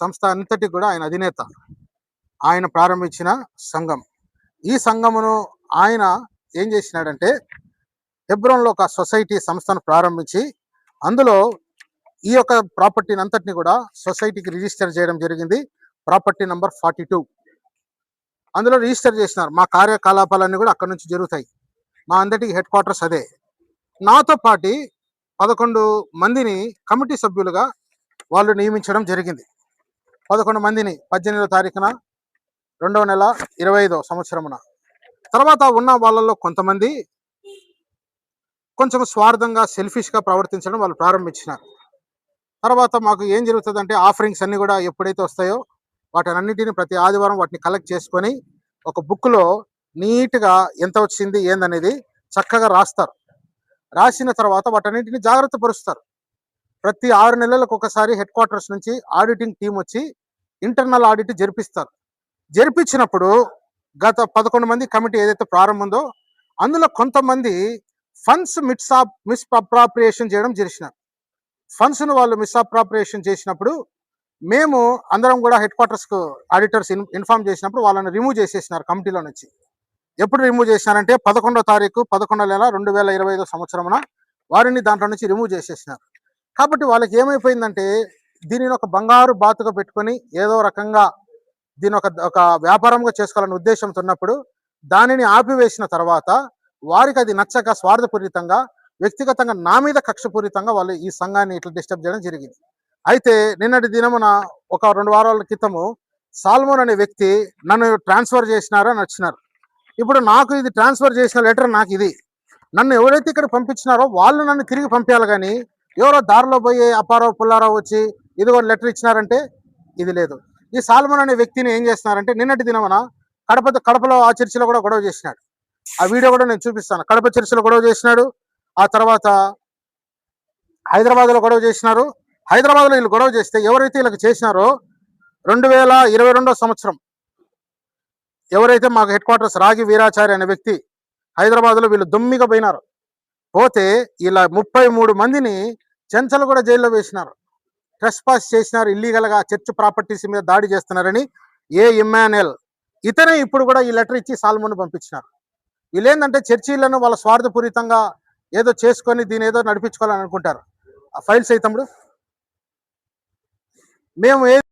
సంస్థ అంతటి కూడా ఆయన అధినేత. ఆయన ప్రారంభించిన సంఘం. ఈ సంఘమును ఆయన ఏం చేసినాడంటే హెబ్రోన్లో ఒక సొసైటీ సంస్థను ప్రారంభించి అందులో ఈ యొక్క ప్రాపర్టీని అంతటిని కూడా సొసైటీకి రిజిస్టర్ చేయడం జరిగింది. ప్రాపర్టీ నంబర్ 42 అందులో రిజిస్టర్ చేసినారు. మా కార్యకలాపాలన్నీ కూడా అక్కడ నుంచి జరుగుతాయి. మా అందరికి హెడ్ క్వార్టర్స్ అదే. నాతో పాటు 11 మందిని కమిటీ సభ్యులుగా వాళ్ళు నియమించడం జరిగింది. 11 మందిని 18వ తారీఖున 2వ నెల 25వ సంవత్సరమున. తర్వాత ఉన్న వాళ్ళలో కొంతమంది కొంచెం స్వార్థంగా సెల్ఫిష్గా ప్రవర్తించడం వాళ్ళు ప్రారంభించినారు. తర్వాత మాకు ఏం జరుగుతుందంటే ఆఫరింగ్స్ అన్నీ కూడా ఎప్పుడైతే వస్తాయో వాటినన్నిటిని ప్రతి ఆదివారం వాటిని కలెక్ట్ చేసుకొని ఒక బుక్లో నీట్గా ఎంత వచ్చింది ఏందనేది చక్కగా రాస్తారు. రాసిన తర్వాత వాటన్నిటిని జాగ్రత్త పరుస్తారు. ప్రతి 6 నెలలకు ఒకసారి హెడ్ క్వార్టర్స్ నుంచి ఆడిటింగ్ టీం వచ్చి ఇంటర్నల్ ఆడిట్ జరిపిస్తారు. జరిపించినప్పుడు గత 11 మంది కమిటీ ఏదైతే ప్రారంభందో అందులో కొంతమంది ఫండ్స్ మిస్అప్రాప్రియేషన్ చేయడం చేసినారు. ఫండ్స్ను వాళ్ళు మిస్అప్రాప్రియేషన్ చేసినప్పుడు మేము అందరం కూడా హెడ్ క్వార్టర్స్కు ఆడిటర్స్ ఇన్ఫార్మ్ చేసినప్పుడు వాళ్ళని రిమూవ్ చేసేసినారు కమిటీలో నుంచి. ఎప్పుడు రిమూవ్ చేసినారంటే 11వ తారీఖు 11వ నెల 2025 సంవత్సరమున వారిని దాంట్లో నుంచి రిమూవ్ చేసేసినారు. కాబట్టి వాళ్ళకి ఏమైపోయిందంటే దీనిని ఒక బంగారు బాతుగా పెట్టుకొని ఏదో రకంగా దీని ఒక వ్యాపారంగా చేసుకోవాలనే ఉద్దేశంతో ఉన్నప్పుడు దానిని ఆపివేసిన తర్వాత వారికి అది నచ్చక స్వార్థపూరితంగా వ్యక్తిగతంగా నా మీద కక్షపూరితంగా వాళ్ళు ఈ సంఘాన్ని ఇట్లా డిస్టర్బ్ చేయడం జరిగింది. అయితే నిన్నటి దినమున ఒక 2 వారాల క్రితము సాల్మోన్ అనే వ్యక్తి నన్ను ట్రాన్స్ఫర్ చేసినారని వచ్చినారు. ఇప్పుడు నాకు ఇది ట్రాన్స్ఫర్ చేసిన లెటర్ నాకు ఇది. నన్ను ఎవరైతే ఇక్కడ పంపించినారో వాళ్ళు నన్ను తిరిగి పంపించాలి, కానీ ఎవరో దారిలో పోయి అప్పారావు పుల్లారావు వచ్చి ఇదిగో లెటర్ ఇచ్చినారంటే ఇది లేదు. ఈ సాల్మోన్ అనే వ్యక్తిని ఏం చేస్తున్నారంటే నిన్నటి దినమున కడపలో ఆ చర్చిలో కూడా గొడవ చేసినాడు. ఆ వీడియో కూడా నేను చూపిస్తాను. కడప చర్చిలో గొడవ చేసినాడు. ఆ తర్వాత హైదరాబాద్లో గొడవ చేసినారు. హైదరాబాద్లో వీళ్ళు గొడవ చేస్తే ఎవరైతే వీళ్ళకి చేసినారో 2022 సంవత్సరం ఎవరైతే మాకు హెడ్ క్వార్టర్స్ రాగి వీరాచారి అనే వ్యక్తి హైదరాబాద్లో వీళ్ళు దొమ్మిగా పోయినారు. పోతే ఇలా 33 మందిని చెంచలు కూడా జైల్లో వేసినారు. ట్రెస్పాస్ చేసినారు, ఇల్లీగల్గా చర్చ్ ప్రాపర్టీస్ మీద దాడి చేస్తున్నారని ఇమ్మాన్యుయల్ ఇతనే ఇప్పుడు కూడా ఈ లెటర్ ఇచ్చి సాల్మోన్ పంపించినారు. వీళ్ళేందంటే చర్చీలను వాళ్ళ స్వార్థపూరితంగా ఏదో చేసుకొని దీని ఏదో నడిపించుకోవాలని అనుకుంటారు. ఆ ఫైల్స్ అయితే తమ్ముడు మేము